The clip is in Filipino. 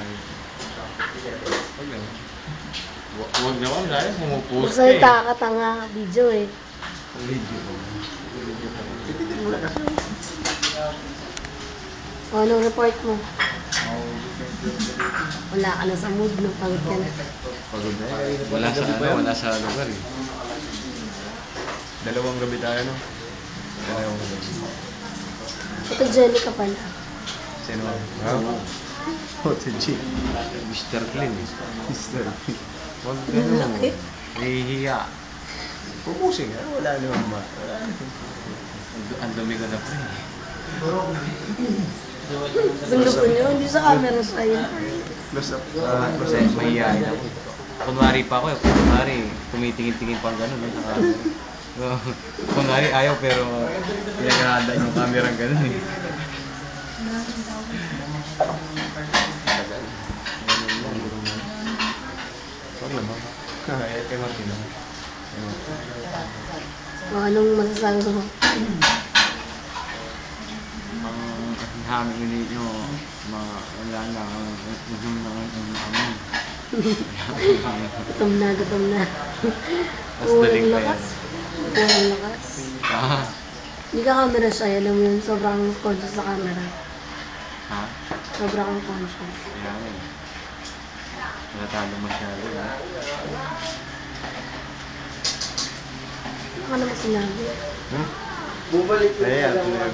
Huwag naman. Huwag naman, dahil pumupost ka Magsalita ka tanga, video eh. Video ko. Tititin mo lang kasi. O, anong report mo? Wala ka na sa mood, no? Pagod ka na. Pagod na eh. Wala sa lugar eh. Dalawang gabi tayo, no? Dalawang gabi. Ito, Jenny ka pala. Sino? Oh, si G. Mr. Clean eh. Mr. Clean. Huwag gano'n. Nahihiya. Pupusing eh. Wala naman ba? Ang dumi ko na pa eh. Gusto ko nyo, hindi sa camera sa'yo. Close up. Close up. Mahihiyain ako. Kunwari pa ako eh. Kunwari, tumitingin-tingin pa gano'n. Kunwari ayaw pero pinagahanda yung camera gano'n eh. Tagal. Huwag naman. Kay Martin naman. O, anong masasabi mo? Ang hamig ninyo, wala na ang amin. Gutom na, gutom na. Mas daling pa yan. Purang lakas. Hindi ka camera shy, alam mo yun, sobrang conscious sa camera. Ha? Sobrang conscious. Kaya nga eh. Natalo masyado eh. Ano ka naman sinabi? Bumalik ko Ayan, lang. Ayan.